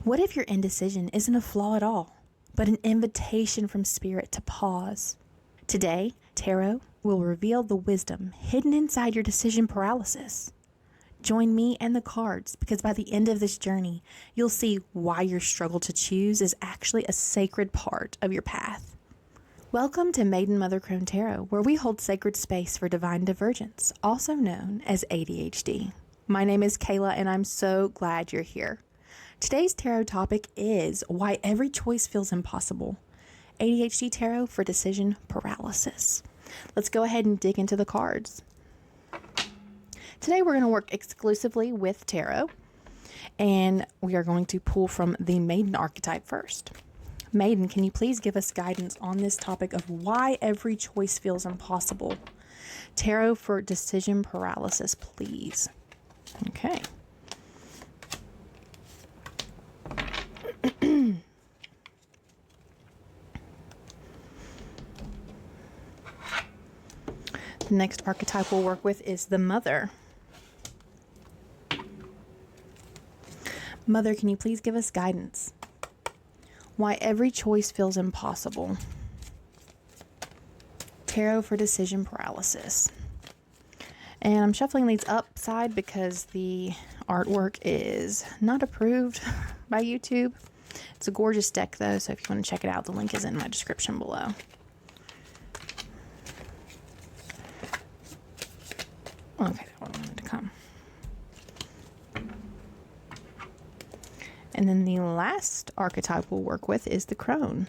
What if your indecision isn't a flaw at all, but an invitation from Spirit to pause? Today, Tarot will reveal the wisdom hidden inside your decision paralysis. Join me and the cards, because by the end of this journey, you'll see why your struggle to choose is actually a sacred part of your path. Welcome to Maiden Mother Crone Tarot, where we hold sacred space for divine divergence, also known as ADHD. My name is Kayla, and I'm so glad you're here. Today's tarot topic is why every choice feels impossible. ADHD tarot for decision paralysis. Let's go ahead and dig into the cards. Today we're going to work exclusively with tarot, and we are going to pull from the Maiden archetype first. Maiden, can you please give us guidance on this topic of why every choice feels impossible? Tarot for decision paralysis, please. Okay. The next archetype we'll work with is the Mother. Mother, can you please give us guidance? Why every choice feels impossible. Tarot for decision paralysis. And I'm shuffling these upside because the artwork is not approved by YouTube. It's a gorgeous deck though, so if you want to check it out, the link is in my description below. Okay, that's what I wanted to come. And then the last archetype we'll work with is the Crone.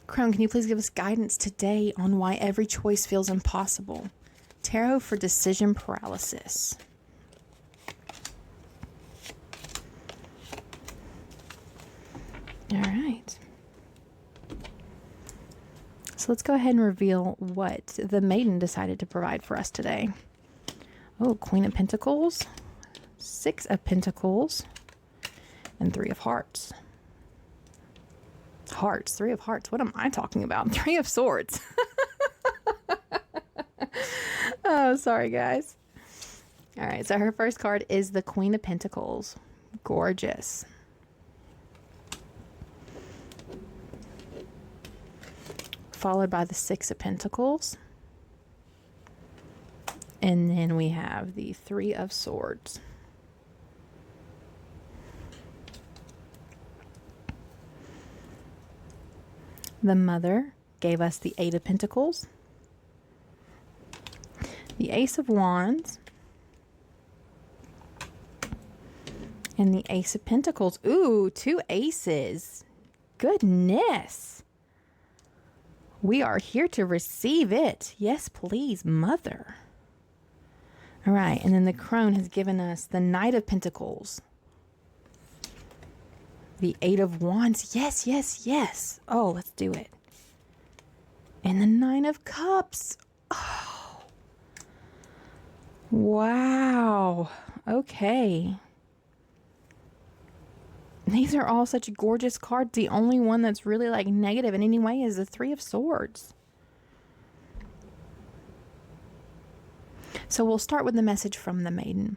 Crone, can you please give us guidance today on why every choice feels impossible? Tarot for decision paralysis. All right. So let's go ahead and reveal what the Maiden decided to provide for us today. Oh, Queen of Pentacles, Six of Pentacles, and Three of Hearts. Hearts, Three of Hearts. What am I talking about? Three of Swords. Oh, sorry, guys. All right, so her first card is the Queen of Pentacles. Gorgeous. Followed by the Six of Pentacles. And then we have the Three of Swords. The Mother gave us the Eight of Pentacles, the Ace of Wands, and the Ace of Pentacles. Ooh, two aces. Goodness. We are here to receive it. Yes, please, Mother. All right, and then the Crone has given us the Knight of Pentacles, the Eight of Wands. Yes, yes, yes. Oh, let's do it. And the Nine of Cups. Oh. Wow. Okay. These are all such gorgeous cards. The only one that's really like negative in any way is the Three of Swords. So we'll start with the message from the Maiden.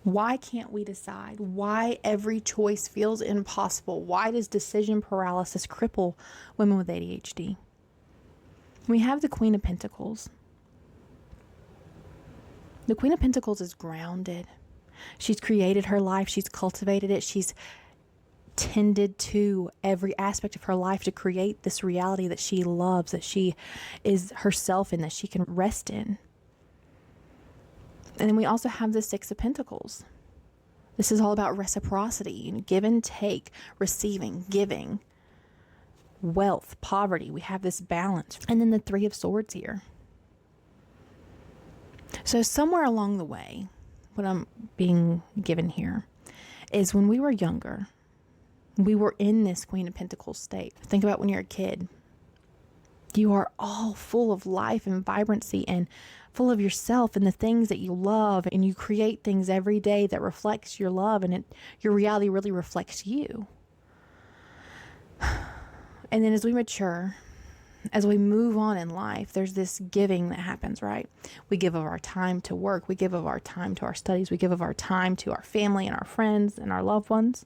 Why can't we decide? Why every choice feels impossible? Why does decision paralysis cripple women with ADHD? We have the Queen of Pentacles. The Queen of Pentacles is grounded. She's created her life. She's cultivated it. She's tended to every aspect of her life to create this reality that she loves, that she is herself in, that she can rest in. And then we also have the Six of Pentacles. This is all about reciprocity, give and take, receiving, giving, wealth, poverty. We have this balance. And then the Three of Swords here. So somewhere along the way, what I'm being given here is when we were younger, we were in this Queen of Pentacles state. Think about when you're a kid. You are all full of life and vibrancy and full of yourself and the things that you love, and you create things every day that reflects your love, and your reality really reflects you. And then as we mature, as we move on in life, there's this giving that happens, right? We give of our time to work. We give of our time to our studies. We give of our time to our family and our friends and our loved ones.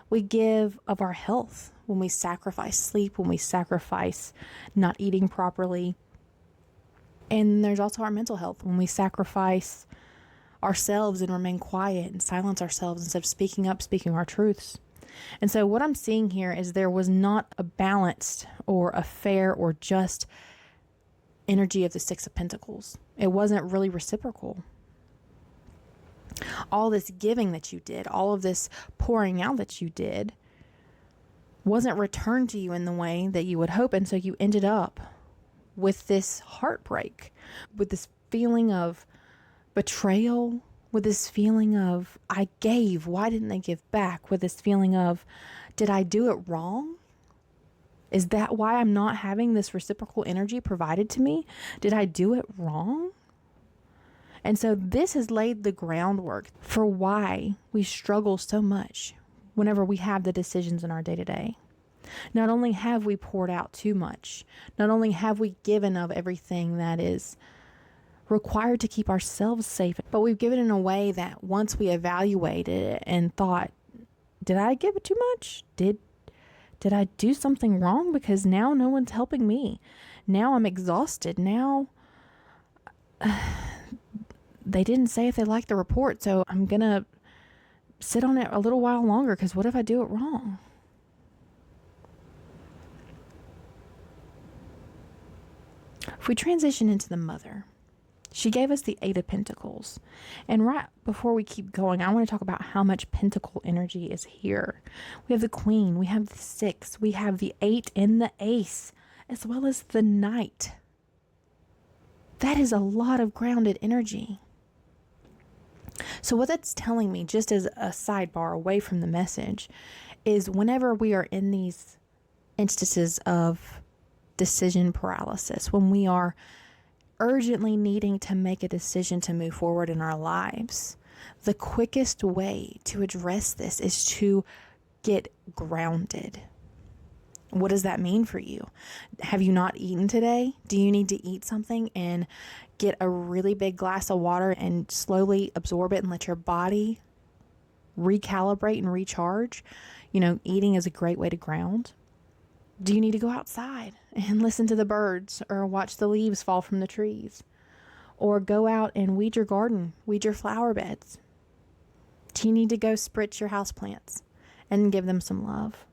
We give of our health when we sacrifice sleep, when we sacrifice not eating properly. And there's also our mental health when we sacrifice ourselves and remain quiet and silence ourselves instead of speaking up, speaking our truths. And so what I'm seeing here is there was not a balanced or a fair or just energy of the Six of Pentacles. It wasn't really reciprocal. All this giving that you did, all of this pouring out that you did, wasn't returned to you in the way that you would hope. And so you ended up with this heartbreak, with this feeling of betrayal, with this feeling of, I gave, why didn't they give back? With this feeling of, did I do it wrong? Is that why I'm not having this reciprocal energy provided to me? Did I do it wrong? And so this has laid the groundwork for why we struggle so much whenever we have the decisions in our day-to-day. Not only have we poured out too much, not only have we given of everything that is required to keep ourselves safe, but we've given in a way that once we evaluated it and thought, did I give it too much? Did I do something wrong? Because now no one's helping me. Now I'm exhausted. Now they didn't say if they liked the report, so I'm going to sit on it a little while longer because what if I do it wrong? If we transition into the mother, she gave us the Eight of Pentacles. And right before we keep going, I want to talk about how much pentacle energy is here. We have the Queen, we have the Six, we have the Eight and the Ace, as well as the Knight. That is a lot of grounded energy. So what that's telling me, just as a sidebar away from the message, is whenever we are in these instances of decision paralysis, when we are urgently needing to make a decision to move forward in our lives, the quickest way to address this is to get grounded. What does that mean for you? Have you not eaten today? Do you need to eat something and get a really big glass of water and slowly absorb it and let your body recalibrate and recharge? Eating is a great way to ground. Do you need to go outside and listen to the birds or watch the leaves fall from the trees? Or go out and weed your garden, weed your flower beds? Do you need to go spritz your houseplants and give them some love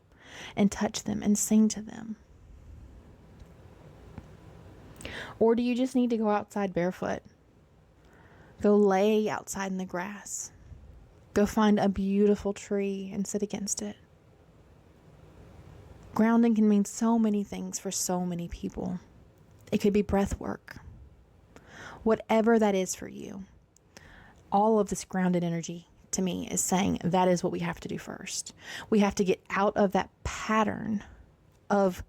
and touch them and sing to them? Or do you just need to go outside barefoot? Go lay outside in the grass. Go find a beautiful tree and sit against it. Grounding can mean so many things for so many people. It could be breath work. Whatever that is for you, all of this grounded energy to me is saying that is what we have to do first. We have to get out of that pattern of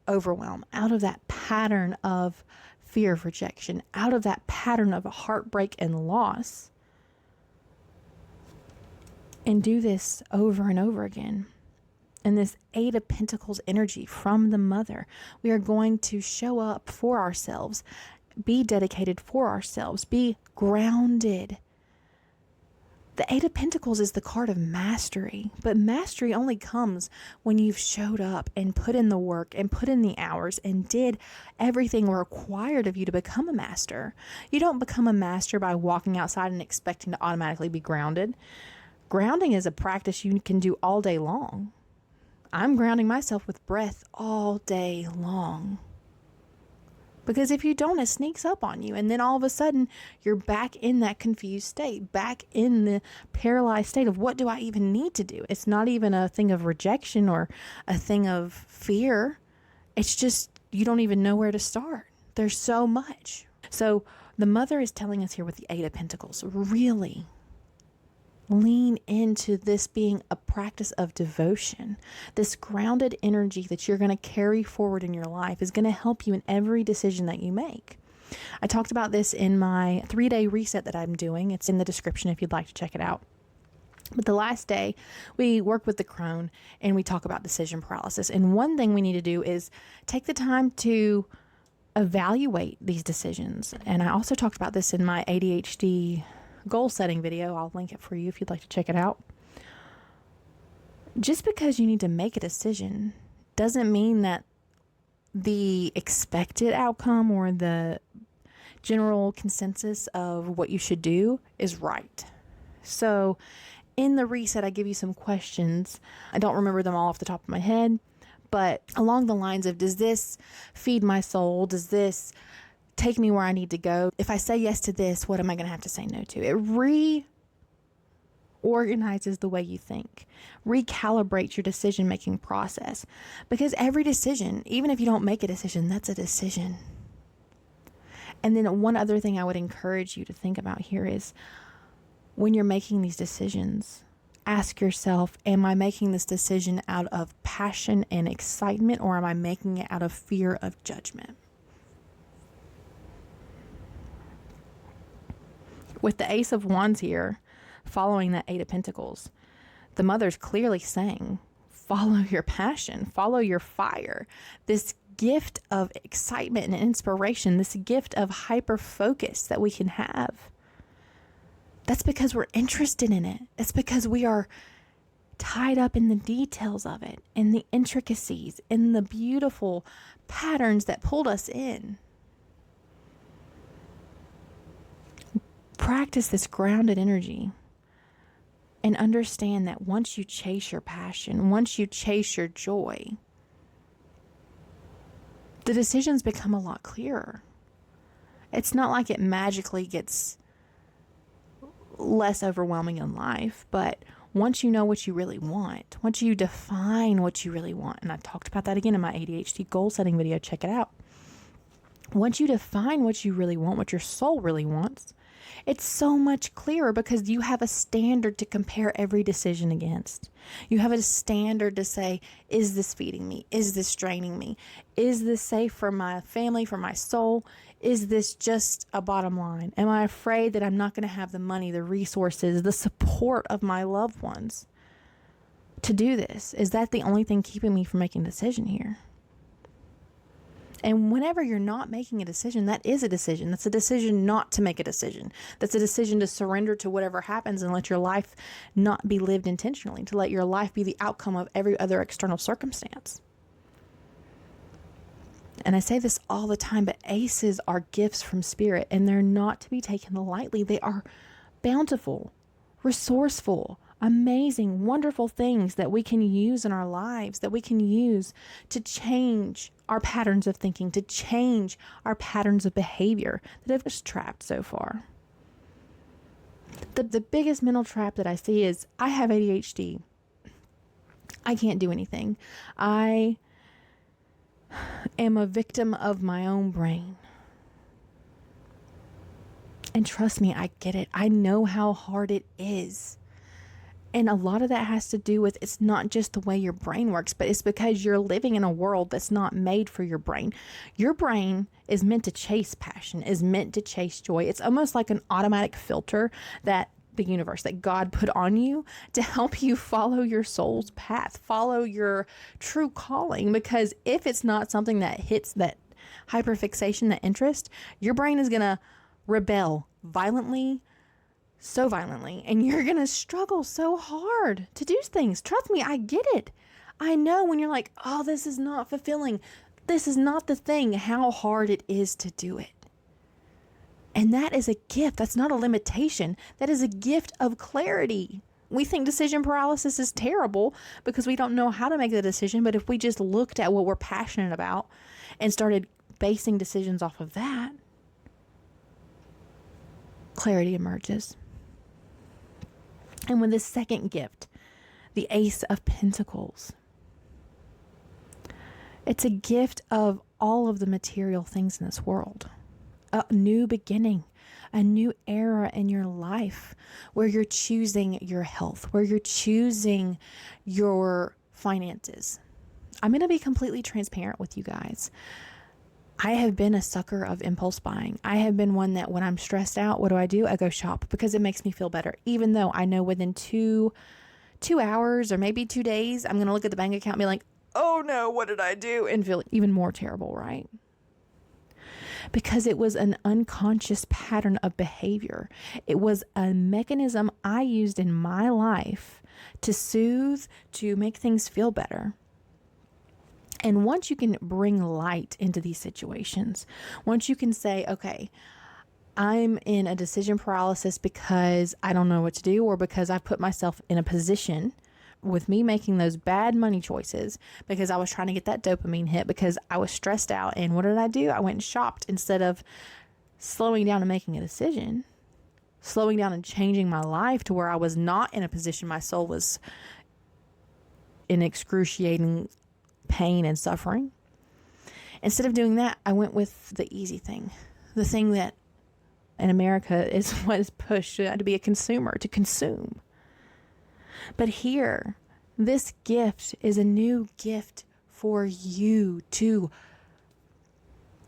overwhelm, out of that pattern of fear of rejection, out of that pattern of heartbreak and loss, and do this over and over again. And this Eight of Pentacles energy from the mother, we are going to show up for ourselves, be dedicated for ourselves, be grounded. The Eight of Pentacles is the card of mastery, but mastery only comes when you've showed up and put in the work and put in the hours and did everything required of you to become a master. You don't become a master by walking outside and expecting to automatically be grounded. Grounding is a practice you can do all day long. I'm grounding myself with breath all day long. Because if you don't, it sneaks up on you. And then all of a sudden, you're back in that confused state, back in the paralyzed state of what do I even need to do? It's not even a thing of rejection or a thing of fear. It's just you don't even know where to start. There's so much. So the mother is telling us here with the Eight of Pentacles, really lean into this being a practice of devotion. This grounded energy that you're going to carry forward in your life is going to help you in every decision that you make. I talked about this in my 3-day reset that I'm doing. It's in the description if you'd like to check it out. But the last day, we work with the Crone and we talk about decision paralysis. And one thing we need to do is take the time to evaluate these decisions. And I also talked about this in my ADHD goal setting video. I'll link it for you if you'd like to check it out. Just because you need to make a decision doesn't mean that the expected outcome or the general consensus of what you should do is right. So in the reset, I give you some questions. I don't remember them all off the top of my head, but along the lines of, does this feed my soul? Does this take me where I need to go? If I say yes to this, what am I going to have to say no to? It reorganizes the way you think, recalibrates your decision-making process, because every decision, even if you don't make a decision, that's a decision. And then one other thing I would encourage you to think about here is, when you're making these decisions, ask yourself, am I making this decision out of passion and excitement, or am I making it out of fear of judgment? With the Ace of Wands here, following that Eight of Pentacles, the Mother's clearly saying, follow your passion, follow your fire. This gift of excitement and inspiration, this gift of hyper focus that we can have. That's because we're interested in it. It's because we are tied up in the details of it, in the intricacies, in the beautiful patterns that pulled us in. Practice this grounded energy and understand that once you chase your passion, once you chase your joy, the decisions become a lot clearer. It's not like it magically gets less overwhelming in life, but once you know what you really want, once you define what you really want, and I talked about that again in my ADHD goal setting video, check it out. Once you define what you really want, what your soul really wants, it's so much clearer because you have a standard to compare every decision against. You have a standard to say, is this feeding me? Is this draining me? Is this safe for my family, for my soul? Is this just a bottom line? Am I afraid that I'm not going to have the money, the resources, the support of my loved ones to do this? Is that the only thing keeping me from making a decision here? And whenever you're not making a decision, that is a decision. That's a decision not to make a decision. That's a decision to surrender to whatever happens and let your life not be lived intentionally, to let your life be the outcome of every other external circumstance. And I say this all the time, but aces are gifts from spirit, and they're not to be taken lightly. They are bountiful, resourceful, amazing, wonderful things that we can use in our lives, that we can use to change our patterns of thinking, to change our patterns of behavior that have us trapped so far. The biggest mental trap that I see is, I have ADHD. I can't do anything. I am a victim of my own brain. And trust me, I get it. I know how hard it is. And a lot of that has to do with, it's not just the way your brain works, but it's because you're living in a world that's not made for your brain. Your brain is meant to chase passion, is meant to chase joy. It's almost like an automatic filter that the universe, that God put on you to help you follow your soul's path, follow your true calling. Because if it's not something that hits that hyperfixation, that interest, your brain is going to rebel violently, so violently, and you're going to struggle so hard to do things. Trust me, I get it. I know when you're like, oh, this is not fulfilling. This is not the thing, how hard it is to do it. And that is a gift. That's not a limitation. That is a gift of clarity. We think decision paralysis is terrible because we don't know how to make the decision. But if we just looked at what we're passionate about and started basing decisions off of that, clarity emerges. And with the second gift, the Ace of Pentacles, it's a gift of all of the material things in this world. A new beginning, a new era in your life where you're choosing your health, where you're choosing your finances. I'm going to be completely transparent with you guys. I have been a sucker of impulse buying. I have been one that when I'm stressed out, what do? I go shop because it makes me feel better. Even though I know within two hours or maybe 2 days, I'm going to look at the bank account and be like, oh no, what did I do? And feel even more terrible, right? Because it was an unconscious pattern of behavior. It was a mechanism I used in my life to soothe, to make things feel better. And once you can bring light into these situations, once you can say, okay, I'm in a decision paralysis because I don't know what to do, or because I've put myself in a position with me making those bad money choices because I was trying to get that dopamine hit because I was stressed out. And what did I do? I went and shopped instead of slowing down and making a decision, slowing down and changing my life to where I was not in a position my soul was in excruciating pain and suffering. Instead of doing that, I went with the easy thing, the thing that in America is what is pushed to be a consumer, to consume. But here, this gift is a new gift for you to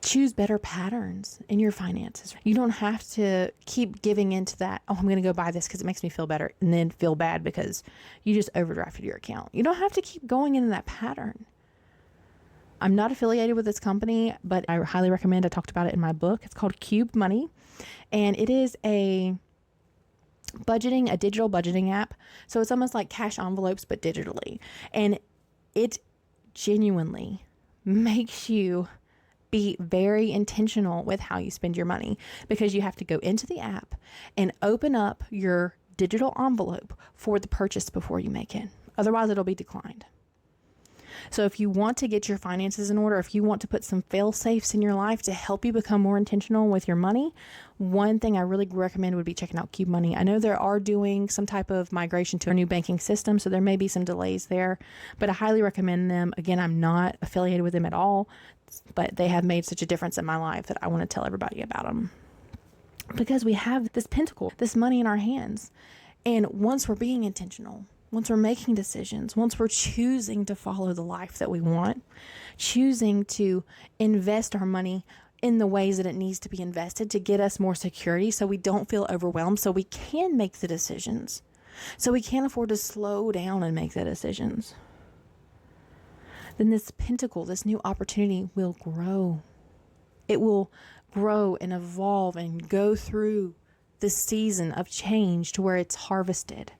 choose better patterns in your finances. You don't have to keep giving into that, oh, I'm going to go buy this because it makes me feel better, and then feel bad because you just overdrafted your account. You don't have to keep going into that pattern. I'm not affiliated with this company, but I highly recommend. I talked about it in my book. It's called Cube Money, and it is a digital budgeting app. So it's almost like cash envelopes, but digitally. And it genuinely makes you be very intentional with how you spend your money, because you have to go into the app and open up your digital envelope for the purchase before you make it. Otherwise, it'll be declined. So if you want to get your finances in order, if you want to put some fail safes in your life to help you become more intentional with your money, one thing I really recommend would be checking out Cube Money. I know they are doing some type of migration to a new banking system, so there may be some delays there, but I highly recommend them. Again, I'm not affiliated with them at all, but they have made such a difference in my life that I want to tell everybody about them. Because we have this pentacle, this money in our hands. And once we're being intentional, once we're making decisions, once we're choosing to follow the life that we want, choosing to invest our money in the ways that it needs to be invested to get us more security so we don't feel overwhelmed, so we can make the decisions, so we can't afford to slow down and make the decisions, then this pentacle, this new opportunity will grow. It will grow and evolve and go through the season of change to where it's harvested.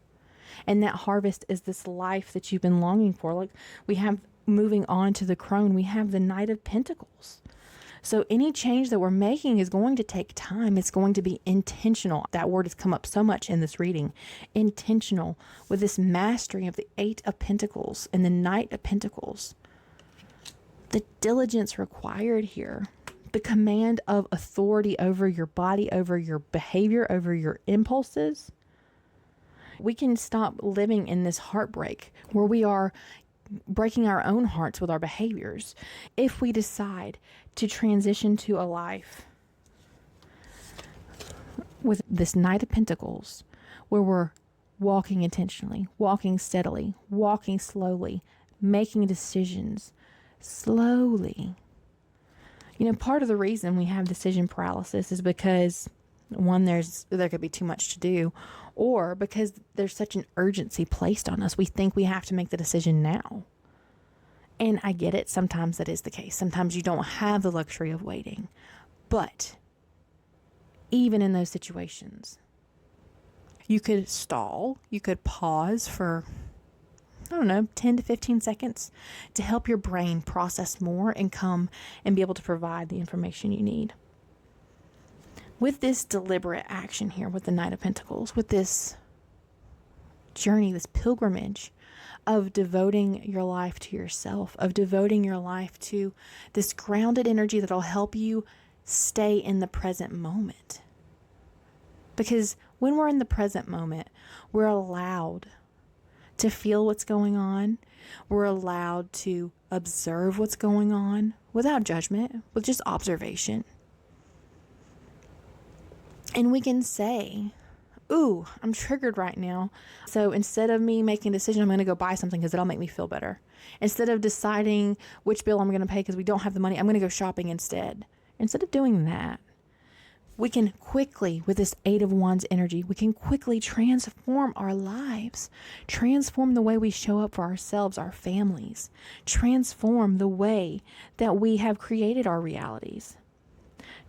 And that harvest is this life that you've been longing for. Like we have, moving on to the Crone, we have the Knight of Pentacles. So any change that we're making is going to take time. It's going to be intentional. That word has come up so much in this reading. Intentional, with this mastery of the 8 of Pentacles and the Knight of Pentacles. The diligence required here, the command of authority over your body, over your behavior, over your impulses. We can stop living in this heartbreak where we are breaking our own hearts with our behaviors if we decide to transition to a life with this Knight of Pentacles where we're walking intentionally, walking steadily, walking slowly, making decisions slowly. You know, part of the reason we have decision paralysis is because, one, there could be too much to do, or because there's such an urgency placed on us. We think we have to make the decision now. And I get it. Sometimes that is the case. Sometimes you don't have the luxury of waiting. But even in those situations, you could stall. You could pause for, 10 to 15 seconds to help your brain process more and come and be able to provide the information you need. With this deliberate action here with the Knight of Pentacles, with this journey, this pilgrimage of devoting your life to yourself, of devoting your life to this grounded energy that'll help you stay in the present moment. Because when we're in the present moment, we're allowed to feel what's going on. We're allowed to observe what's going on without judgment, with just observation. And we can say, ooh, I'm triggered right now. So instead of me making a decision, I'm going to go buy something because it'll make me feel better. Instead of deciding which bill I'm going to pay because we don't have the money, I'm going to go shopping instead. Instead of doing that, we can quickly, with this Eight of Wands energy, we can quickly transform our lives, transform the way we show up for ourselves, our families, transform the way that we have created our realities.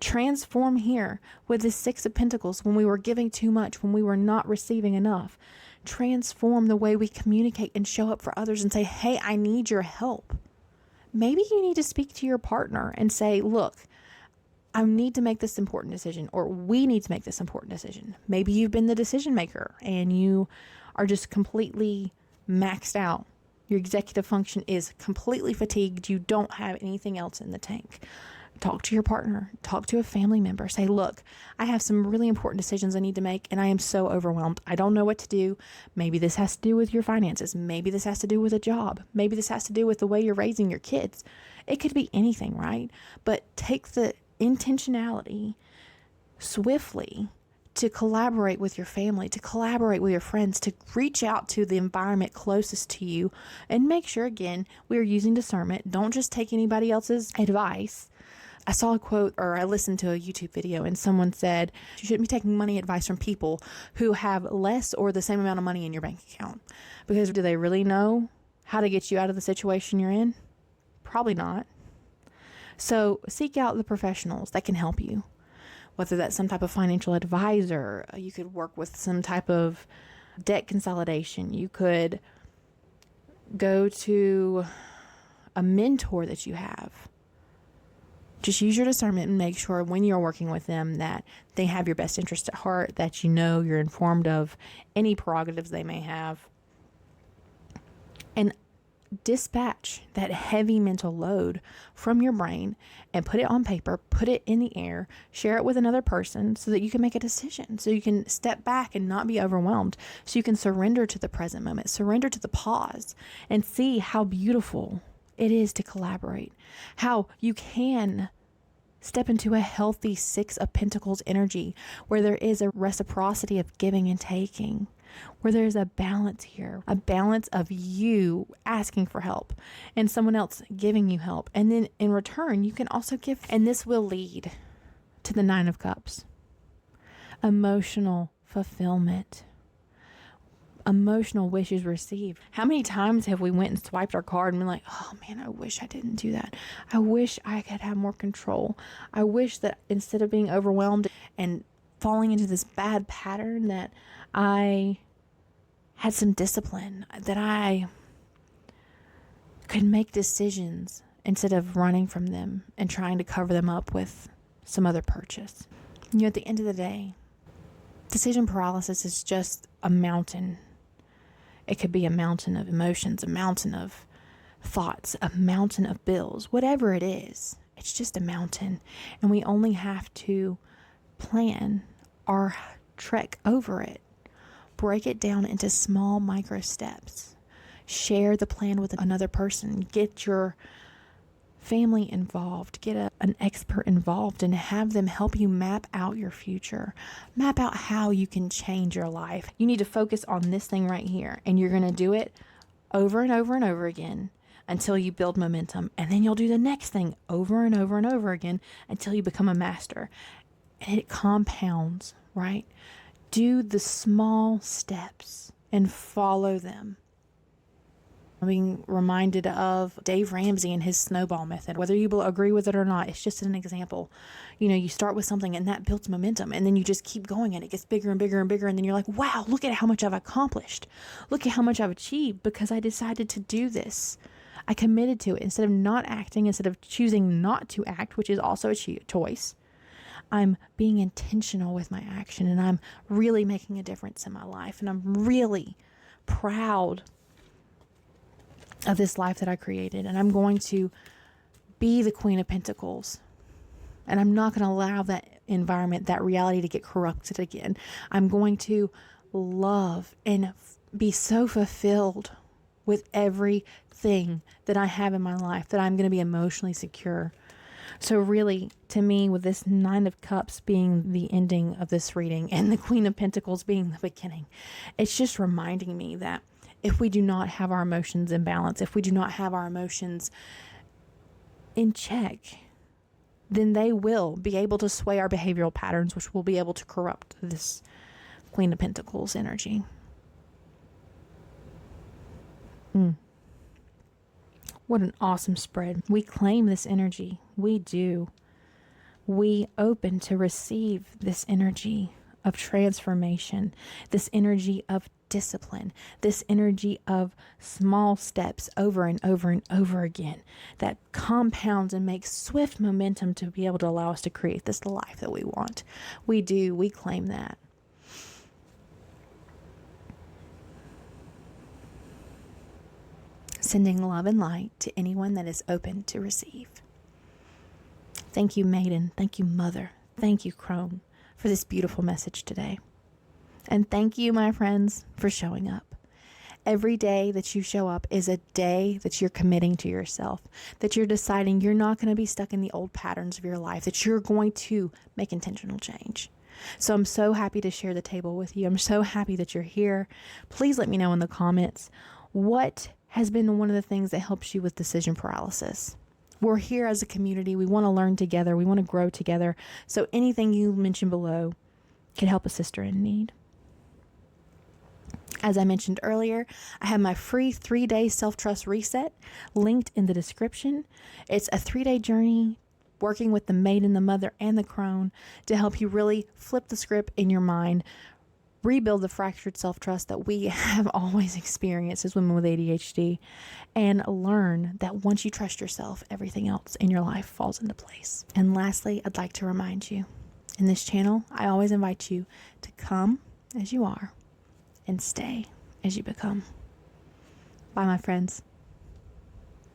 Transform here with the Six of Pentacles when we were giving too much, when we were not receiving enough. Transform the way we communicate and show up for others and say, hey, I need your help. Maybe you need to speak to your partner and say, look, I need to make this important decision, or we need to make this important decision. Maybe you've been the decision maker and you are just completely maxed out. Your executive function is completely fatigued. You don't have anything else in the tank. Talk to your partner, talk to a family member. Say, look, I have some really important decisions I need to make and I am so overwhelmed. I don't know what to do. Maybe this has to do with your finances. Maybe this has to do with a job. Maybe this has to do with the way you're raising your kids. It could be anything, right? But take the intentionality swiftly to collaborate with your family, to collaborate with your friends, to reach out to the environment closest to you and make sure, again, we are using discernment. Don't just take anybody else's advice. I saw a quote, or I listened to a YouTube video, and someone said, you shouldn't be taking money advice from people who have less or the same amount of money in your bank account. Because do they really know how to get you out of the situation you're in? Probably not. So seek out the professionals that can help you, whether that's some type of financial advisor. You could work with some type of debt consolidation. You could go to a mentor that you have. Just use your discernment and make sure when you're working with them that they have your best interest at heart, that you know you're informed of any prerogatives they may have. And dispatch that heavy mental load from your brain and put it on paper, put it in the air, share it with another person so that you can make a decision, so you can step back and not be overwhelmed, so you can surrender to the present moment, surrender to the pause, and see how beautiful it is to collaborate, how you can step into a healthy Six of Pentacles energy where there is a reciprocity of giving and taking, where there's a balance here, a balance of you asking for help and someone else giving you help. And then in return, you can also give. And this will lead to the Nine of Cups. Emotional fulfillment. Emotional wishes received. How many times have we went and swiped our card and been like, oh man, I wish I didn't do that. I wish I could have more control. I wish that instead of being overwhelmed and falling into this bad pattern, that I had some discipline, that I could make decisions instead of running from them and trying to cover them up with some other purchase. You know, at the end of the day, decision paralysis is just a mountain. It could be a mountain of emotions, a mountain of thoughts, a mountain of bills, whatever it is. It's just a mountain. And we only have to plan our trek over it. Break it down into small micro steps. Share the plan with another person. Get your family involved. Get an expert involved and have them help you map out your future. Map out how you can change your life. You need to focus on this thing right here, and you're going to do it over and over and over again until you build momentum. And then you'll do the next thing over and over and over again until you become a master. And it compounds, right? Do the small steps and follow them. I'm being reminded of Dave Ramsey and his snowball method. Whether you agree with it or not, it's just an example. You know, you start with something and that builds momentum, and then you just keep going and it gets bigger and bigger and bigger. And then you're like, wow, look at how much I've accomplished. Look at how much I've achieved because I decided to do this. I committed to it. Instead of not acting, instead of choosing not to act, which is also a choice, I'm being intentional with my action, and I'm really making a difference in my life. And I'm really proud of this life that I created. And I'm going to be the Queen of Pentacles. And I'm not going to allow that environment, that reality to get corrupted again. I'm going to love and be so fulfilled with everything that I have in my life that I'm going to be emotionally secure. So really, to me, with this Nine of Cups being the ending of this reading and the Queen of Pentacles being the beginning, it's just reminding me that if we do not have our emotions in balance, if we do not have our emotions in check, then they will be able to sway our behavioral patterns, which will be able to corrupt this Queen of Pentacles energy. What an awesome spread. We claim this energy. We do. We open to receive this energy of transformation, this energy of discipline, this energy of small steps over and over and over again that compounds and makes swift momentum to be able to allow us to create this life that we want. We do. We claim that. Sending love and light to anyone that is open to receive. Thank you, Maiden. Thank you, Mother. Thank you, Crone, for this beautiful message today. And thank you, my friends, for showing up. Every day that you show up is a day that you're committing to yourself, that you're deciding you're not going to be stuck in the old patterns of your life, that you're going to make intentional change. So I'm so happy to share the table with you. I'm so happy that you're here. Please let me know in the comments what has been one of the things that helps you with decision paralysis. We're here as a community. We want to learn together. We want to grow together. So anything you mention below can help a sister in need. As I mentioned earlier, I have my free 3-day self-trust reset linked in the description. It's a 3-day journey working with the Maiden, the Mother, and the Crone to help you really flip the script in your mind, rebuild the fractured self-trust that we have always experienced as women with ADHD, and learn that once you trust yourself, everything else in your life falls into place. And lastly, I'd like to remind you, in this channel, I always invite you to come as you are and stay as you become. Bye, my friends.